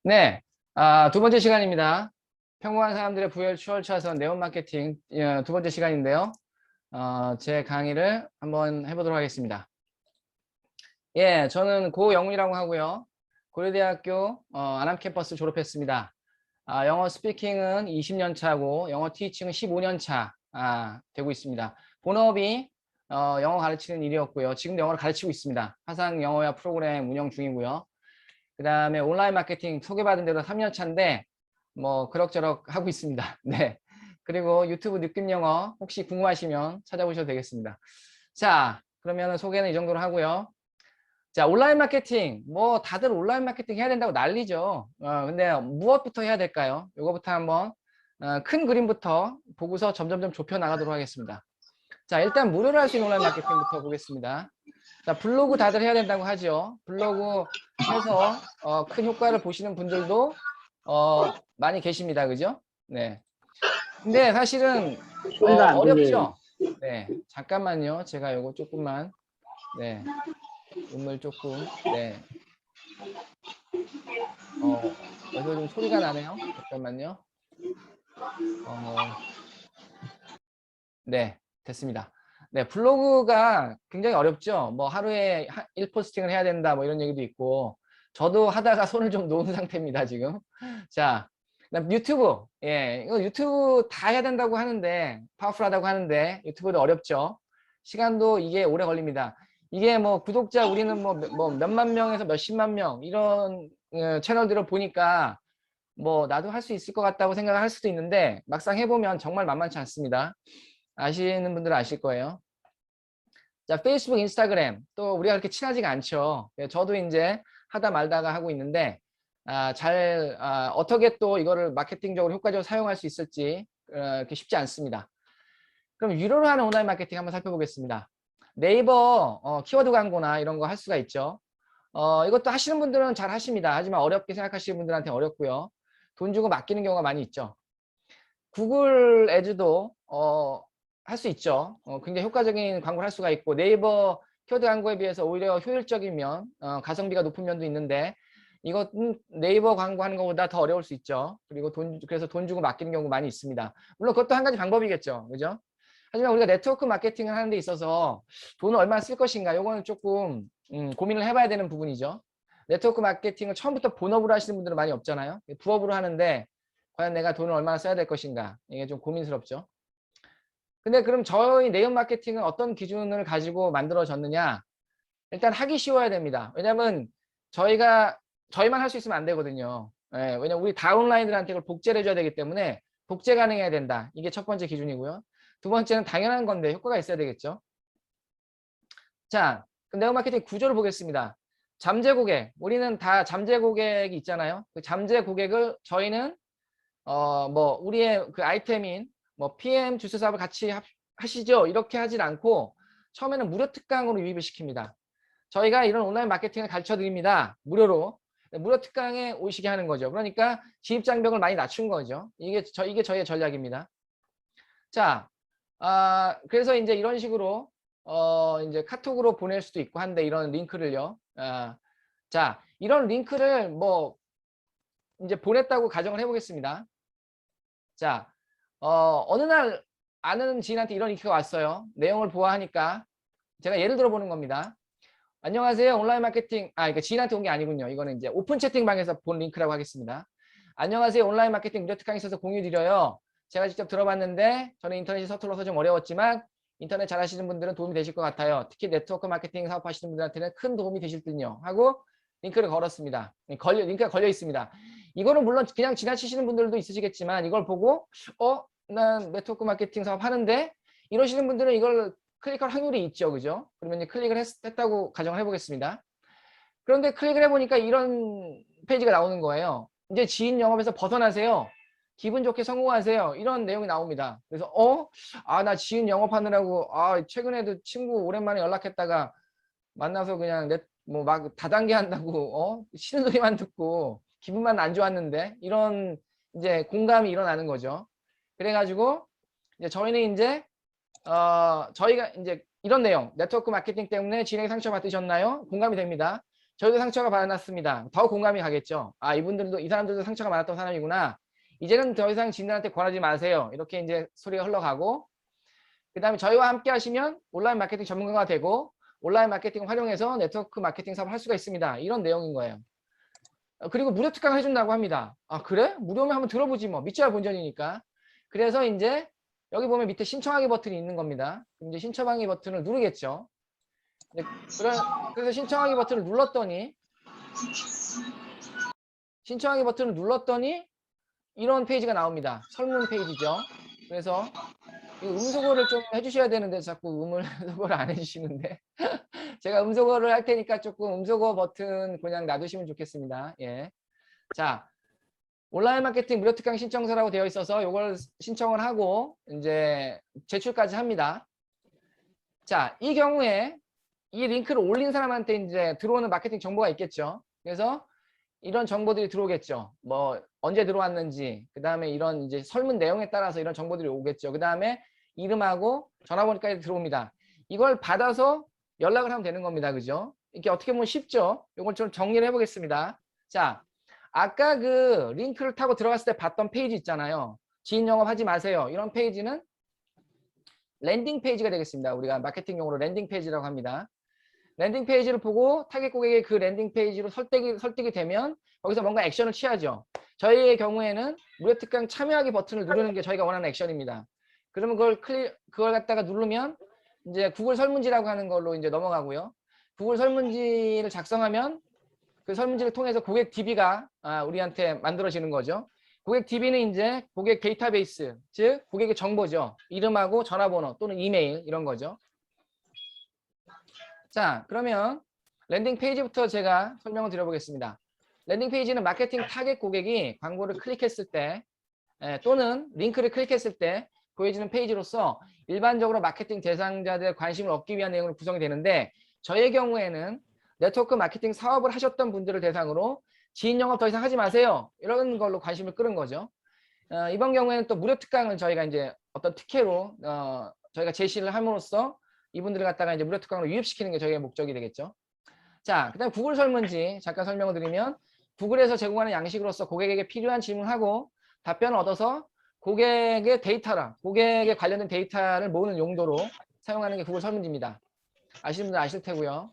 네, 두 번째 시간입니다. 평범한 사람들의 부여를 추월차선 네온 마케팅 두 번째 시간인데요. 제 강의를 한번 해보도록 하겠습니다. 예, 저는 고영훈이라고 하고요. 고려대학교 안암 캠퍼스 졸업했습니다. 영어 스피킹은 20년 차고 영어 티칭은 15년 차 되고 있습니다. 본업이 영어 가르치는 일이었고요. 지금도 영어를 가르치고 있습니다. 화상 영어야 프로그램 운영 중이고요. 그 다음에 온라인 마케팅 소개받은 데도 3년 차인데 뭐 그럭저럭 하고 있습니다. 네. 그리고 유튜브 느낌 영어 혹시 궁금하시면 찾아보셔도 되겠습니다. 자, 그러면 소개는 이 정도로 하고요. 자, 온라인 마케팅 뭐 다들 온라인 마케팅 해야 된다고 난리죠. 근데 무엇부터 해야 될까요? 이거부터 한번 큰 그림부터 보고서 점점점 좁혀 나가도록 하겠습니다. 자, 일단 무료로 할 수 있는 온라인 마케팅부터 보겠습니다. 자, 블로그 다들 해야 된다고 하죠. 블로그 해서 큰 효과를 보시는 분들도 많이 계십니다. 그죠? 네. 근데 사실은 소리가 안 들려요. 어렵죠? 네. 잠깐만요. 제가 요거 조금만 네. 음을 조금 네. 여기서 좀 소리가 나네요. 잠깐만요. 네. 됐습니다. 네, 블로그가 굉장히 어렵죠. 뭐 하루에 1포스팅을 해야 된다 뭐 이런 얘기도 있고 저도 하다가 손을 좀 놓은 상태입니다, 지금. 자, 그다음 유튜브. 예, 이거 유튜브 다 해야 된다고 하는데 파워풀하다고 하는데 유튜브도 어렵죠. 시간도 이게 오래 걸립니다. 이게 뭐 구독자 우리는 뭐 몇만 명에서 몇십만 명 이런 채널들을 보니까 뭐 나도 할 수 있을 것 같다고 생각을 할 수도 있는데 막상 해보면 정말 만만치 않습니다. 아시는 분들은 아실 거예요. 자, 페이스북, 인스타그램 또 우리가 그렇게 친하지가 않죠. 저도 이제 하다 말다가 하고 있는데 어떻게 또 이거를 마케팅적으로 효과적으로 사용할 수 있을지 그렇게 쉽지 않습니다. 그럼 유료로 하는 온라인 마케팅 한번 살펴보겠습니다. 네이버 키워드 광고나 이런 거 할 수가 있죠. 이것도 하시는 분들은 잘 하십니다. 하지만 어렵게 생각하시는 분들한테 어렵고요. 돈 주고 맡기는 경우가 많이 있죠. 구글 애즈도 할 수 있죠. 굉장히 효과적인 광고를 할 수가 있고 네이버 키워드 광고에 비해서 오히려 효율적이면 가성비가 높은 면도 있는데 이것은 네이버 광고하는 것보다 더 어려울 수 있죠. 그리고 그래서 돈 주고 맡기는 경우 많이 있습니다. 물론 그것도 한 가지 방법이겠죠. 그죠? 하지만 우리가 네트워크 마케팅을 하는 데 있어서 돈을 얼마나 쓸 것인가 이거는 조금 고민을 해봐야 되는 부분이죠. 네트워크 마케팅을 처음부터 본업으로 하시는 분들은 많이 없잖아요. 부업으로 하는데 과연 내가 돈을 얼마나 써야 될 것인가 이게 좀 고민스럽죠. 근데 그럼 저희 네이버 마케팅은 어떤 기준을 가지고 만들어졌느냐? 일단 하기 쉬워야 됩니다. 왜냐하면 저희만 할 수 있으면 안 되거든요. 예, 왜냐면 우리 다운라인들한테 이걸 복제를 해줘야 되기 때문에 복제 가능해야 된다. 이게 첫 번째 기준이고요. 두 번째는 당연한 건데 효과가 있어야 되겠죠. 자, 그럼 네이버 마케팅 구조를 보겠습니다. 잠재 고객, 우리는 다 잠재 고객이 있잖아요. 그 잠재 고객을 저희는 뭐 우리의 그 아이템인 뭐 PM 주스 사업을 같이 하시죠. 이렇게 하진 않고 처음에는 무료 특강으로 유입을 시킵니다. 저희가 이런 온라인 마케팅을 가르쳐 드립니다. 무료로. 무료 특강에 오시게 하는 거죠. 그러니까 진입 장벽을 많이 낮춘 거죠. 이게 저희의 전략입니다. 자, 그래서 이제 이런 식으로 이제 카톡으로 보낼 수도 있고 한데 이런 링크를요. 자, 이런 링크를 뭐 이제 보냈다고 가정을 해보겠습니다. 자, 어느 날 아는 지인한테 이런 링크가 왔어요. 내용을 보아하니까 제가 예를 들어 보는 겁니다. 안녕하세요. 온라인 마케팅, 그러니까 지인한테 온 게 아니군요. 이거는 이제 오픈 채팅방에서 본 링크라고 하겠습니다. 안녕하세요. 온라인 마케팅 무료 특강이 있어서 공유 드려요. 제가 직접 들어봤는데 저는 인터넷이 서툴러서 좀 어려웠지만 인터넷 잘 하시는 분들은 도움이 되실 것 같아요. 특히 네트워크 마케팅 사업하시는 분들한테는 큰 도움이 되실 듯요. 하고 링크를 걸었습니다. 링크가 걸려 있습니다. 이거는 물론 그냥 지나치시는 분들도 있으시겠지만 이걸 보고 난 네트워크 마케팅 사업 하는데 이러시는 분들은 이걸 클릭할 확률이 있죠. 그죠? 그러면 이제 클릭을 했다고 가정을 해보겠습니다. 그런데 클릭을 해보니까 이런 페이지가 나오는 거예요. 이제 지인 영업에서 벗어나세요. 기분 좋게 성공하세요. 이런 내용이 나옵니다. 그래서 나 지인 영업하느라고 최근에도 친구 오랜만에 연락했다가 만나서 그냥 뭐 막 다단계 한다고 싫은 소리만 듣고 기분만 안 좋았는데 이런 이제 공감이 일어나는 거죠. 그래가지고 이제 저희는 이제 저희가 이제 이런 내용 네트워크 마케팅 때문에 진행 상처 받으셨나요? 공감이 됩니다. 저희도 상처가 받았습니다. 더 공감이 가겠죠. 아, 이분들도, 이 사람들도 상처가 많았던 사람이구나. 이제는 더 이상 지인들한테 권하지 마세요. 이렇게 이제 소리가 흘러가고, 그 다음에 저희와 함께 하시면 온라인 마케팅 전문가가 되고, 온라인 마케팅을 활용해서 네트워크 마케팅 사업을 할 수가 있습니다. 이런 내용인 거예요. 그리고 무료 특강 해준다고 합니다. 아, 그래? 무료면 한번 들어보지 뭐. 믿져야 본전이니까. 그래서 이제 여기 보면 밑에 신청하기 버튼이 있는 겁니다. 그럼 이제 신청하기 버튼을 누르겠죠. 그래서 신청하기 버튼을 눌렀더니 이런 페이지가 나옵니다. 설문 페이지죠. 그래서 이 음소거를 좀 해주셔야 되는데 자꾸 음소거를 안 해주시는데 제가 음소거를 할 테니까 조금 음소거 버튼 그냥 놔두시면 좋겠습니다. 예. 자, 온라인 마케팅 무료 특강 신청서라고 되어 있어서 이걸 신청을 하고 이제 제출까지 합니다. 자, 이 경우에 이 링크를 올린 사람한테 이제 들어오는 마케팅 정보가 있겠죠. 그래서 이런 정보들이 들어오겠죠. 뭐 언제 들어왔는지, 그 다음에 이런 이제 설문 내용에 따라서 이런 정보들이 오겠죠. 그 다음에 이름하고 전화번호까지 들어옵니다. 이걸 받아서 연락을 하면 되는 겁니다. 그죠? 이게 어떻게 보면 쉽죠? 이걸 좀 정리를 해보겠습니다. 자, 아까 그 링크를 타고 들어갔을 때 봤던 페이지 있잖아요. 지인 영업하지 마세요. 이런 페이지는 랜딩 페이지가 되겠습니다. 우리가 마케팅 용어로 랜딩 페이지라고 합니다. 랜딩 페이지를 보고 타겟 고객이 그 랜딩 페이지로 설득이 되면 거기서 뭔가 액션을 취하죠. 저희의 경우에는 무료 특강 참여하기 버튼을 누르는 게 저희가 원하는 액션입니다. 그러면 그걸 갖다가 누르면 이제 구글 설문지라고 하는 걸로 이제 넘어가고요. 구글 설문지를 작성하면 그 설문지를 통해서 고객 DB가 우리한테 만들어지는 거죠. 고객 DB는 이제 고객 데이터베이스, 즉 고객의 정보죠. 이름하고 전화번호 또는 이메일 이런 거죠. 자, 그러면 랜딩 페이지부터 제가 설명을 드려보겠습니다. 랜딩 페이지는 마케팅 타겟 고객이 광고를 클릭했을 때 또는 링크를 클릭했을 때 보여지는 페이지로서 일반적으로 마케팅 대상자들의 관심을 얻기 위한 내용으로 구성이 되는데 저의 경우에는 네트워크 마케팅 사업을 하셨던 분들을 대상으로 지인 영업 더 이상 하지 마세요. 이런 걸로 관심을 끌은 거죠. 이번 경우에는 또 무료 특강을 저희가 이제 어떤 특혜로 저희가 제시를 함으로써 이분들을 갖다가 이제 무료 특강으로 유입시키는 게 저희의 목적이 되겠죠. 자, 그다음 구글 설문지 잠깐 설명을 드리면 구글에서 제공하는 양식으로서 고객에게 필요한 질문하고 답변을 얻어서 고객의 데이터랑 고객에 관련된 데이터를 모으는 용도로 사용하는 게 구글 설문지입니다. 아시는 분들 아실 테고요.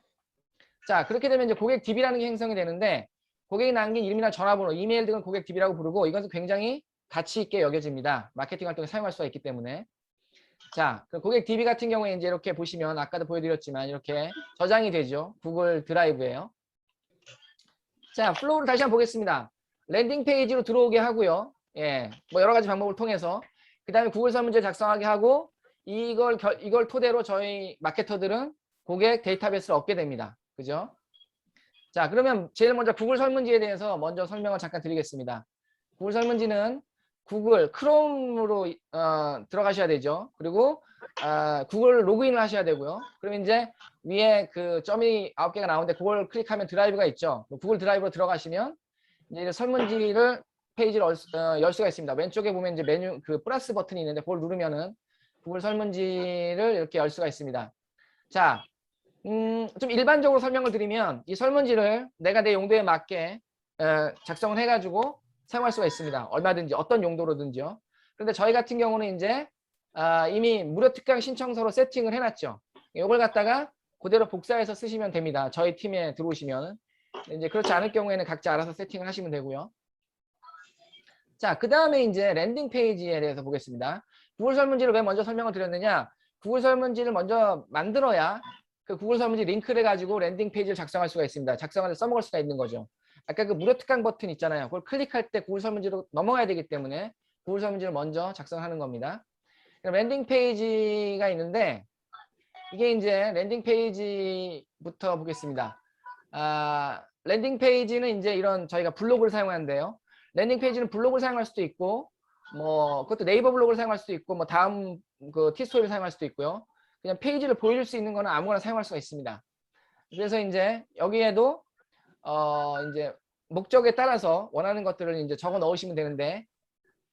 자, 그렇게 되면 이제 고객 DB라는 게 형성이 되는데 고객이 남긴 이름이나 전화번호, 이메일 등은 고객 DB라고 부르고 이것은 굉장히 가치 있게 여겨집니다. 마케팅 활동에 사용할 수가 있기 때문에. 자, 그 고객 DB 같은 경우에 이제 이렇게 보시면 아까도 보여드렸지만 이렇게 저장이 되죠. 구글 드라이브에요. 자, 플로우를 다시 한번 보겠습니다. 랜딩 페이지로 들어오게 하고요. 예, 뭐 여러 가지 방법을 통해서 그 다음에 구글 설문지 작성하게 하고 이걸 토대로 저희 마케터들은 고객 데이터베이스를 얻게 됩니다. 그죠? 자, 그러면 제일 먼저 구글 설문지에 대해서 먼저 설명을 잠깐 드리겠습니다. 구글 설문지는 구글 크롬으로 들어가셔야 되죠. 그리고 구글 로그인을 하셔야 되고요. 그럼 이제 위에 그 점이 9개가 나오는데 그걸 클릭하면 드라이브가 있죠. 구글 드라이브로 들어가시면 이제 설문지를 페이지를 열 수가 있습니다. 왼쪽에 보면 이제 메뉴 그 플러스 버튼이 있는데 그걸 누르면은 구글 설문지를 이렇게 열 수가 있습니다. 자, 좀 일반적으로 설명을 드리면 이 설문지를 내가 내 용도에 맞게 작성을 해가지고 사용할 수가 있습니다. 얼마든지 어떤 용도로든지요. 그런데 저희 같은 경우는 이제 이미 무료 특강 신청서로 세팅을 해놨죠. 이걸 갖다가 그대로 복사해서 쓰시면 됩니다. 저희 팀에 들어오시면. 이제 그렇지 않을 경우에는 각자 알아서 세팅을 하시면 되고요. 자, 그 다음에 이제 랜딩 페이지에 대해서 보겠습니다. 구글 설문지를 왜 먼저 설명을 드렸느냐? 구글 설문지를 먼저 만들어야 그 구글 설문지 링크를 가지고 랜딩 페이지를 작성할 수가 있습니다. 작성할 때 써먹을 수가 있는 거죠. 아까 그 무료 특강 버튼 있잖아요. 그걸 클릭할 때 구글 설문지로 넘어가야 되기 때문에 구글 설문지를 먼저 작성하는 겁니다. 랜딩 페이지가 있는데 이게 이제 랜딩 페이지부터 보겠습니다. 랜딩 페이지는 이제 이런 저희가 블로그를 사용하는데요. 랜딩 페이지는 블로그를 사용할 수도 있고 뭐 그것도 네이버 블로그를 사용할 수도 있고 뭐 다음 그 티스토리를 사용할 수도 있고요. 그냥 페이지를 보여줄 수 있는 거는 아무거나 사용할 수가 있습니다. 그래서 이제 여기에도 이제 목적에 따라서 원하는 것들을 이제 적어 넣으시면 되는데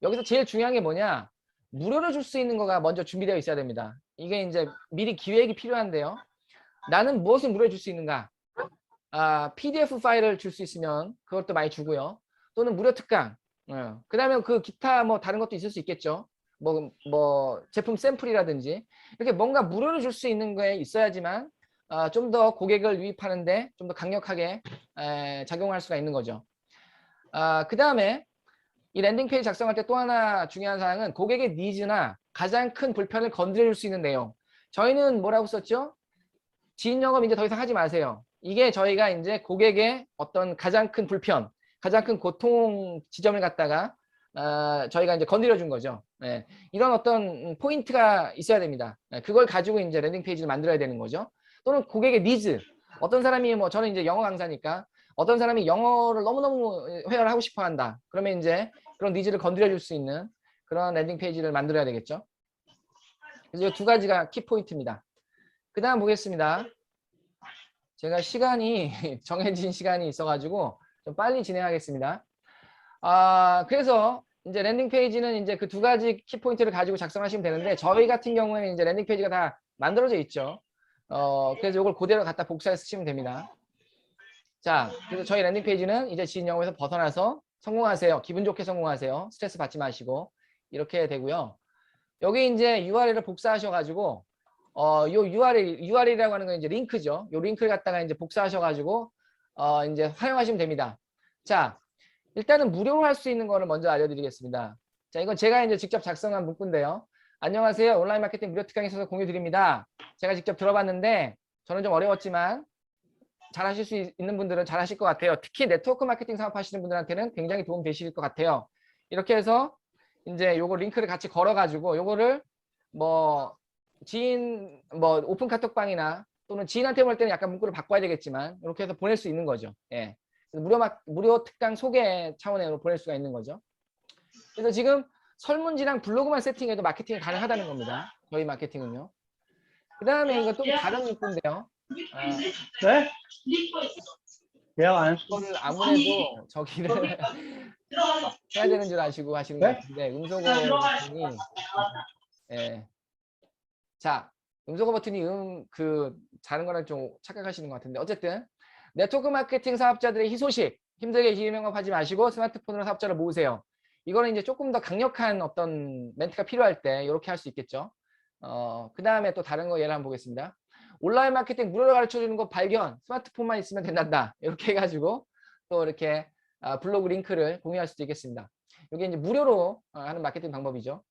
여기서 제일 중요한 게 뭐냐? 무료로 줄 수 있는 거가 먼저 준비되어 있어야 됩니다. 이게 이제 미리 기획이 필요한데요. 나는 무엇을 무료로 줄 수 있는가? PDF 파일을 줄 수 있으면 그것도 많이 주고요. 또는 무료 특강. 그다음에 그 기타 뭐 다른 것도 있을 수 있겠죠. 뭐 제품 샘플이라든지 이렇게 뭔가 무료로 줄 수 있는 거에 있어야지만 좀 더 고객을 유입하는데 좀 더 강력하게 작용할 수가 있는 거죠. 그다음에 이 랜딩 페이지 작성할 때 또 하나 중요한 사항은 고객의 니즈나 가장 큰 불편을 건드려 줄 수 있는 내용. 저희는 뭐라고 썼죠? 지인 영업 이제 더 이상 하지 마세요. 이게 저희가 이제 고객의 어떤 가장 큰 불편, 가장 큰 고통 지점을 갖다가 저희가 이제 건드려 준 거죠. 네. 이런 어떤 포인트가 있어야 됩니다. 네. 그걸 가지고 이제 랜딩 페이지를 만들어야 되는 거죠. 또는 고객의 니즈. 어떤 사람이 뭐 저는 이제 영어 강사니까 어떤 사람이 영어를 너무너무 회화를 하고 싶어 한다. 그러면 이제 그런 니즈를 건드려 줄 수 있는 그런 랜딩 페이지를 만들어야 되겠죠. 그래서 이 두 가지가 키 포인트입니다. 그 다음 보겠습니다. 제가 시간이 정해진 시간이 있어가지고 좀 빨리 진행하겠습니다. 그래서 이제 랜딩 페이지는 이제 그 두 가지 키 포인트를 가지고 작성하시면 되는데 저희 같은 경우에는 이제 랜딩 페이지가 다 만들어져 있죠. 그래서 이걸 그대로 갖다 복사해 쓰시면 됩니다. 자, 그래서 저희 랜딩 페이지는 이제 지인 영업에서 벗어나서 성공하세요. 기분 좋게 성공하세요. 스트레스 받지 마시고 이렇게 되고요. 여기 이제 URL을 복사하셔가지고 요 URL이라고 하는 건 이제 링크죠. 요 링크를 갖다가 이제 복사하셔가지고 이제 활용하시면 됩니다. 자, 일단은 무료로 할 수 있는 거를 먼저 알려드리겠습니다. 자, 이건 제가 이제 직접 작성한 문구인데요. 안녕하세요. 온라인 마케팅 무료 특강에 있어서 공유 드립니다. 제가 직접 들어봤는데 저는 좀 어려웠지만 잘 하실 수 있는 분들은 잘 하실 것 같아요. 특히 네트워크 마케팅 사업하시는 분들한테는 굉장히 도움 되실 것 같아요. 이렇게 해서 이제 요거 링크를 같이 걸어가지고 요거를 뭐 지인 뭐 오픈 카톡방이나 또는 지인한테 보낼 때는 약간 문구를 바꿔야 되겠지만 이렇게 해서 보낼 수 있는 거죠. 예. 무료 특강 소개 차원으로 보낼 수가 있는 거죠. 그래서 지금 설문지랑 블로그만 세팅해도 마케팅이 가능하다는 겁니다. 저희 마케팅은요. 그 다음에 이거 또 다른 문구인데요. 네? 예약 안 했어. 이거를 아무래도 저기를 해야 되는 줄 아시고 하시는 것 네? 같은데 음소거 버튼이 예. 자, 음소거 버튼이 다른 거랑 좀 착각하시는 것 같은데 어쨌든 네트워크 마케팅 사업자들의 희소식 힘들게 기능업하지 마시고 스마트폰으로 사업자를 모으세요. 이거는 이제 조금 더 강력한 어떤 멘트가 필요할 때 이렇게 할 수 있겠죠. 그 다음에 또 다른 거 예를 한번 보겠습니다. 온라인 마케팅 무료로 가르쳐주는 거 발견 스마트폰만 있으면 된단다 이렇게 해가지고 또 이렇게 블로그 링크를 공유할 수도 있겠습니다. 이게 이제 무료로 하는 마케팅 방법이죠.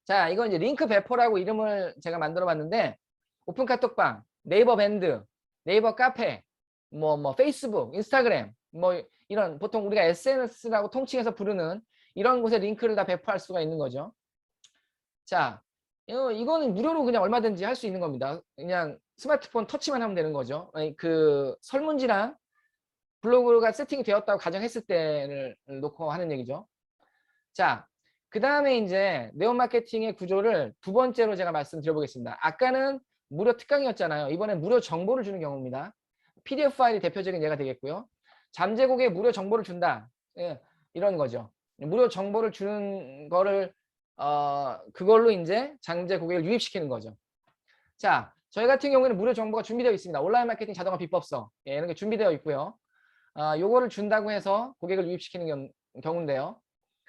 자, 이건 이제 링크 배포라고 이름을 제가 만들어 봤는데 오픈 카톡방, 네이버 밴드, 네이버 카페, 뭐 페이스북, 인스타그램 뭐 이런 보통 우리가 SNS라고 통칭해서 부르는 이런 곳에 링크를 다 배포할 수가 있는 거죠. 자, 이거는 무료로 그냥 얼마든지 할 수 있는 겁니다. 그냥 스마트폰 터치만 하면 되는 거죠. 그 설문지랑 블로그가 세팅이 되었다고 가정했을 때를 놓고 하는 얘기죠. 자, 그 다음에 이제 네온 마케팅의 구조를 두 번째로 제가 말씀드려보겠습니다. 아까는 무료 특강이었잖아요. 이번엔 무료 정보를 주는 경우입니다. PDF 파일이 대표적인 예가 되겠고요. 잠재고객에 무료 정보를 준다. 예, 이런 거죠. 무료 정보를 주는 거를 그걸로 이제 잠재고객을 유입시키는 거죠. 자, 저희 같은 경우에는 무료 정보가 준비되어 있습니다. 온라인 마케팅 자동화 비법서 이런 게 준비되어 있고요. 요거를 준다고 해서 고객을 유입시키는 경우인데요.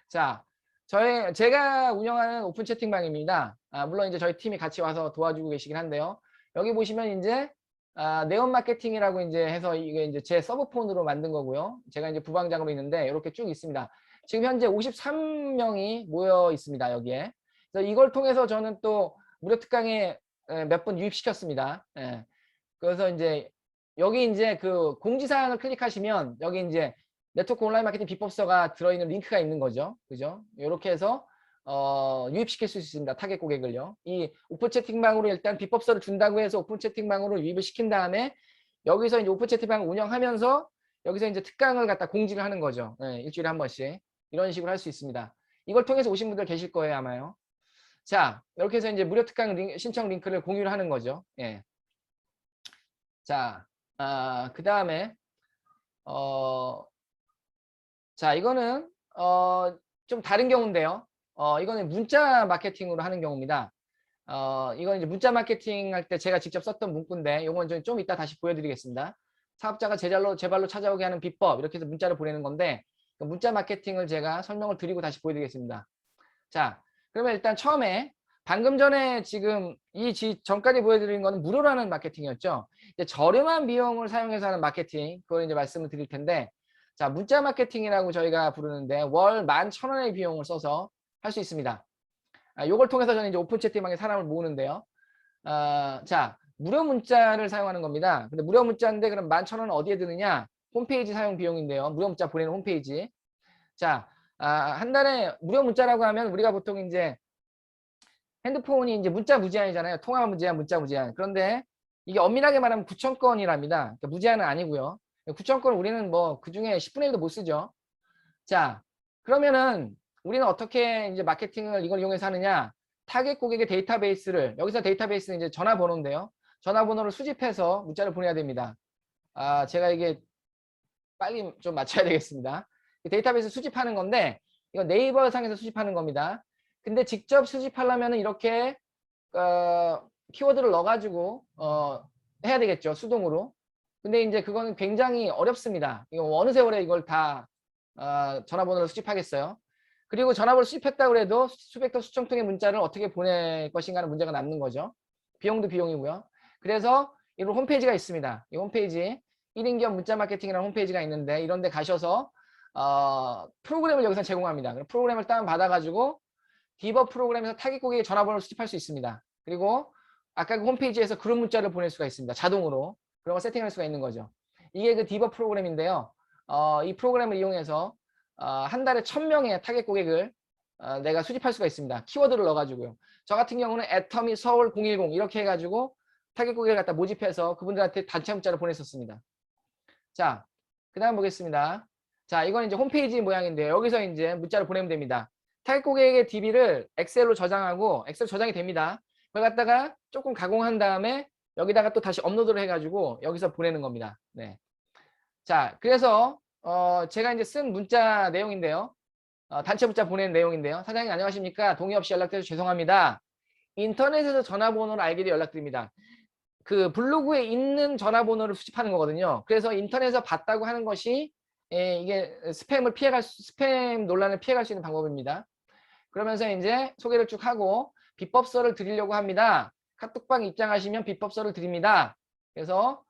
자, 제가 운영하는 오픈 채팅방입니다. 물론 이제 저희 팀이 같이 와서 도와주고 계시긴 한데요. 여기 보시면 이제 네온 마케팅이라고 이제 해서 이게 이제 제 서브폰으로 만든 거고요. 제가 이제 부방장으로 있는데 이렇게 쭉 있습니다. 지금 현재 53명이 모여 있습니다. 여기에. 그래서 이걸 통해서 저는 또 무료 특강에 몇 번 유입시켰습니다. 예. 그래서 이제 여기 이제 그 공지사항을 클릭하시면 여기 이제 네트워크 온라인 마케팅 비법서가 들어있는 링크가 있는 거죠. 그죠? 이렇게 해서 유입시킬 수 있습니다. 타겟 고객을요. 이 오픈 채팅방으로 일단 비법서를 준다고 해서 오픈 채팅방으로 유입을 시킨 다음에 여기서 이제 오픈 채팅방을 운영하면서 여기서 이제 특강을 갖다 공지를 하는 거죠. 네, 일주일에 한 번씩. 이런 식으로 할 수 있습니다. 이걸 통해서 오신 분들 계실 거예요, 아마요. 자, 이렇게 해서 이제 무료 특강 신청 링크를 공유를 하는 거죠. 예. 자, 그 다음에 자, 이거는 좀 다른 경우인데요. 이거는 문자 마케팅으로 하는 경우입니다. 이건 이제 문자 마케팅 할 때 제가 직접 썼던 문구인데 이건 좀 이따 다시 보여드리겠습니다. 사업자가 제 발로 찾아오게 하는 비법 이렇게 해서 문자를 보내는 건데 그 문자 마케팅을 제가 설명을 드리고 다시 보여드리겠습니다. 자, 그러면 일단 처음에 방금 전에 지금 전까지 보여드린 거는 무료로 하는 마케팅이었죠. 이제 저렴한 비용을 사용해서 하는 마케팅 그걸 이제 말씀을 드릴 텐데 자, 문자 마케팅이라고 저희가 부르는데 월 11,000원의 비용을 써서 할 수 있습니다. 요걸 통해서 저는 이제 오픈 채팅방에 사람을 모으는데요. 자, 무료 문자를 사용하는 겁니다. 근데 무료 문자인데 그럼 11,000원은 어디에 드느냐? 홈페이지 사용 비용인데요. 무료 문자 보내는 홈페이지. 자, 한 달에 무료 문자라고 하면 우리가 보통 이제 핸드폰이 이제 문자 무제한이잖아요. 통화 무제한, 문자 무제한. 그런데 이게 엄밀하게 말하면 9,000건이랍니다. 그러니까 무제한은 아니고요. 9,000건 우리는 뭐 그중에 10분의 1도 못 쓰죠. 자, 그러면은 우리는 어떻게 이제 마케팅을 이걸 이용해서 하느냐? 타겟 고객의 데이터베이스를 여기서 데이터베이스는 이제 전화번호인데요. 전화번호를 수집해서 문자를 보내야 됩니다. 제가 이게 빨리 좀 맞춰야 되겠습니다. 데이터베이스 수집하는 건데 이거 네이버 상에서 수집하는 겁니다. 근데 직접 수집하려면 이렇게 키워드를 넣어가지고 해야 되겠죠. 수동으로. 근데 이제 그거는 굉장히 어렵습니다. 이거 어느 세월에 이걸 다 전화번호를 수집하겠어요. 그리고 전화번호를 수집했다고 해도 수백 통 수천 통의 문자를 어떻게 보낼 것인가는 문제가 남는 거죠. 비용도 비용이고요. 그래서 이런 홈페이지가 있습니다. 이 홈페이지 1인 기업 문자 마케팅이라는 홈페이지가 있는데 이런 데 가셔서 프로그램을 여기서 제공합니다. 프로그램을 다운받아가지고 디버 프로그램에서 타깃 고객의 전화번호를 수집할 수 있습니다. 그리고 아까 그 홈페이지에서 그룹 문자를 보낼 수가 있습니다. 자동으로. 그런 걸 세팅할 수가 있는 거죠. 이게 그 디버 프로그램인데요. 이 프로그램을 이용해서 한 달에 1,000명의 타겟 고객을 내가 수집할 수가 있습니다. 키워드를 넣어가지고요. 저 같은 경우는 애터미 서울 010 이렇게 해가지고 타겟 고객을 갖다 모집해서 그분들한테 단체 문자를 보냈었습니다. 자, 그 다음 보겠습니다. 자, 이건 이제 홈페이지 모양인데요. 여기서 이제 문자를 보내면 됩니다. 타겟 고객의 DB를 엑셀로 저장하고 엑셀 저장이 됩니다. 그걸 갖다가 조금 가공한 다음에 여기다가 또 다시 업로드를 해가지고 여기서 보내는 겁니다. 네. 자, 그래서 제가 이제 쓴 문자 내용인데요. 단체 문자 보내는 내용인데요. 사장님 안녕하십니까? 동의 없이 연락드려서 죄송합니다. 인터넷에서 전화번호를 알게 되어 연락드립니다. 그 블로그에 있는 전화번호를 수집하는 거거든요. 그래서 인터넷에서 봤다고 하는 것이 이게 스팸 논란을 피해갈 수 있는 방법입니다. 그러면서 이제 소개를 쭉 하고 비법서를 드리려고 합니다. 카톡방 입장하시면 비법서를 드립니다. 그래서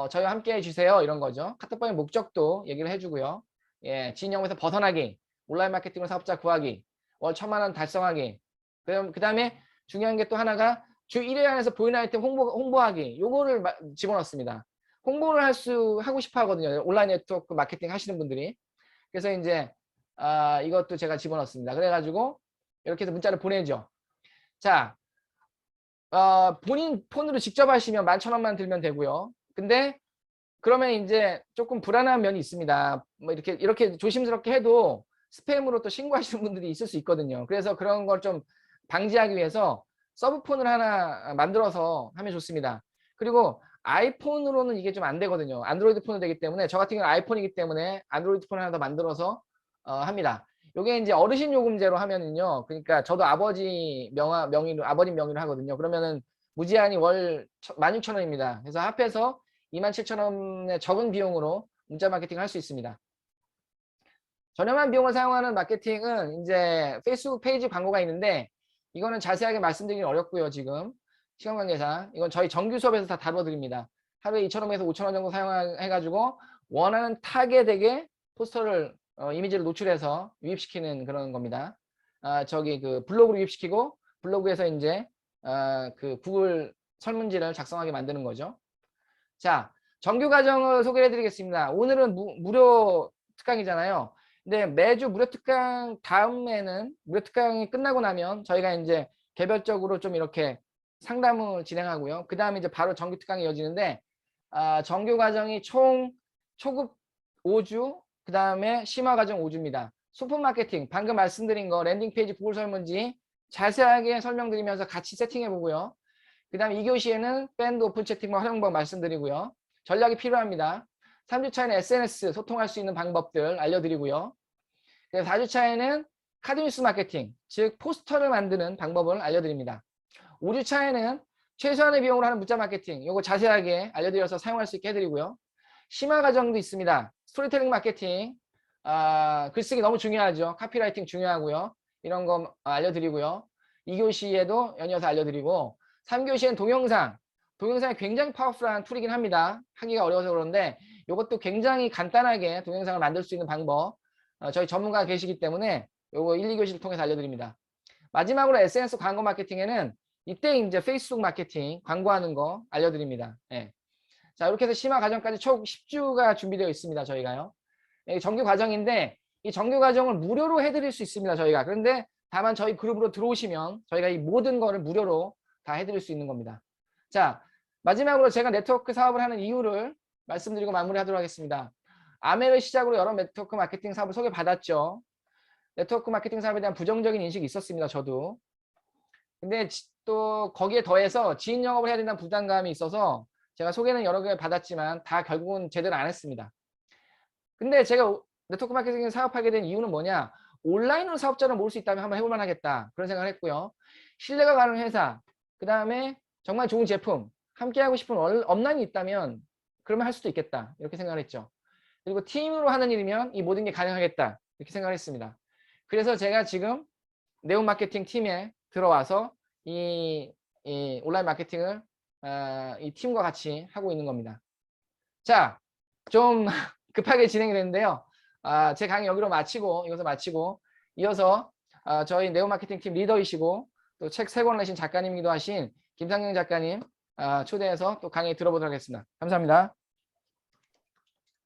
저희와 함께 해주세요. 이런 거죠. 카톡방의 목적도 얘기를 해주고요. 예, 진영에서 벗어나기, 온라인 마케팅으로 사업자 구하기, 월 1,000만 원 달성하기. 그 다음에 중요한 게 또 하나가 주 1회 안에서 보이는 아이템 홍보하기. 요거를 집어넣습니다. 홍보를 하고 싶어 하거든요. 온라인 네트워크 마케팅 하시는 분들이. 그래서 이제 이것도 제가 집어넣습니다. 그래가지고 이렇게 해서 문자를 보내죠. 자, 본인 폰으로 직접 하시면 11,000원만 들면 되고요. 근데 그러면 이제 조금 불안한 면이 있습니다. 뭐 이렇게 조심스럽게 해도 스팸으로 또 신고하시는 분들이 있을 수 있거든요. 그래서 그런 걸 좀 방지하기 위해서 서브폰을 하나 만들어서 하면 좋습니다. 그리고 아이폰으로는 이게 좀 안 되거든요. 안드로이드 폰으로 되기 때문에 저 같은 경우는 아이폰이기 때문에 안드로이드 폰 하나 더 만들어서 합니다. 요게 이제 어르신 요금제로 하면은요. 그러니까 저도 아버지 명의로 하거든요. 그러면은 무제한이 월 16,000원입니다. 그래서 합해서 27,000원의 적은 비용으로 문자 마케팅을 할 수 있습니다. 저렴한 비용을 사용하는 마케팅은 이제 페이스북 페이지 광고가 있는데 이거는 자세하게 말씀드리긴 어렵고요. 지금 시간 관계상 이건 저희 정규 수업에서 다 다뤄드립니다. 하루에 2,000원에서 5,000원 정도 사용해가지고 원하는 타겟에게 포스터를 이미지를 노출해서 유입시키는 그런 겁니다. 저기 그 블로그로 유입시키고 블로그에서 이제 그 구글 설문지를 작성하게 만드는 거죠. 자, 정규 과정을 소개해 드리겠습니다. 오늘은 무료 특강이잖아요. 근데 매주 무료 특강 다음에는 무료 특강이 끝나고 나면 저희가 이제 개별적으로 좀 이렇게 상담을 진행하고요. 그 다음에 이제 바로 정규 특강이 이어지는데 정규 과정이 총 초급 5주, 그 다음에 심화 과정 5주입니다. 소품 마케팅, 방금 말씀드린 거 랜딩 페이지 구글 설문지 자세하게 설명드리면서 같이 세팅해 보고요. 그 다음에 2교시에는 밴드 오픈 채팅과 활용법 말씀드리고요. 전략이 필요합니다. 3주차에는 SNS 소통할 수 있는 방법들 알려드리고요. 그래서 4주차에는 카드뉴스 마케팅, 즉 포스터를 만드는 방법을 알려드립니다. 5주차에는 최소한의 비용으로 하는 문자 마케팅, 이거 자세하게 알려드려서 사용할 수 있게 해드리고요. 심화 과정도 있습니다. 스토리텔링 마케팅, 글쓰기 너무 중요하죠. 카피라이팅 중요하고요. 이런 거 알려드리고요. 2교시에도 연이어서 알려드리고 3교시엔 동영상이 굉장히 파워풀한 툴이긴 합니다. 하기가 어려워서 그런데 이것도 굉장히 간단하게 동영상을 만들 수 있는 방법 저희 전문가가 계시기 때문에 요거 1, 2교시를 통해서 알려드립니다. 마지막으로 SNS 광고 마케팅에는 이때 이제 페이스북 마케팅 광고하는 거 알려드립니다. 예. 자, 이렇게 해서 심화 과정까지 총 10주가 준비되어 있습니다. 저희가요. 정규 과정인데 이 정규 과정을 무료로 해드릴 수 있습니다. 저희가. 그런데 다만 저희 그룹으로 들어오시면 저희가 이 모든 거를 무료로 다 해드릴 수 있는 겁니다. 자, 마지막으로 제가 네트워크 사업을 하는 이유를 말씀드리고 마무리하도록 하겠습니다. 아메를 시작으로 여러 네트워크 마케팅 사업을 소개받았죠. 네트워크 마케팅 사업에 대한 부정적인 인식이 있었습니다. 저도. 근데 또 거기에 더해서 지인 영업을 해야 된다는 부담감이 있어서 제가 소개는 여러 개 받았지만 다 결국은 제대로 안 했습니다. 근데 제가 네트워크 마케팅 사업하게 된 이유는 뭐냐? 온라인으로 사업자를 모을 수 있다면 한번 해볼 만하겠다. 그런 생각을 했고요. 신뢰가 가는 회사, 그 다음에 정말 좋은 제품, 함께 하고 싶은 업라인이 있다면 그러면 할 수도 있겠다. 이렇게 생각을 했죠. 그리고 팀으로 하는 일이면 이 모든 게 가능하겠다. 이렇게 생각을 했습니다. 그래서 제가 지금 네온 마케팅 팀에 들어와서 이 온라인 마케팅을 이 팀과 같이 하고 있는 겁니다. 자, 좀 급하게 진행이 됐는데요. 제 강의 여기로 마치고 이것을 마치고 이어서 저희 네온 마케팅 팀 리더이시고 또 책 3권 내신 작가님이기도 하신 김상영 작가님 초대해서 또 강의 들어보도록 하겠습니다. 감사합니다.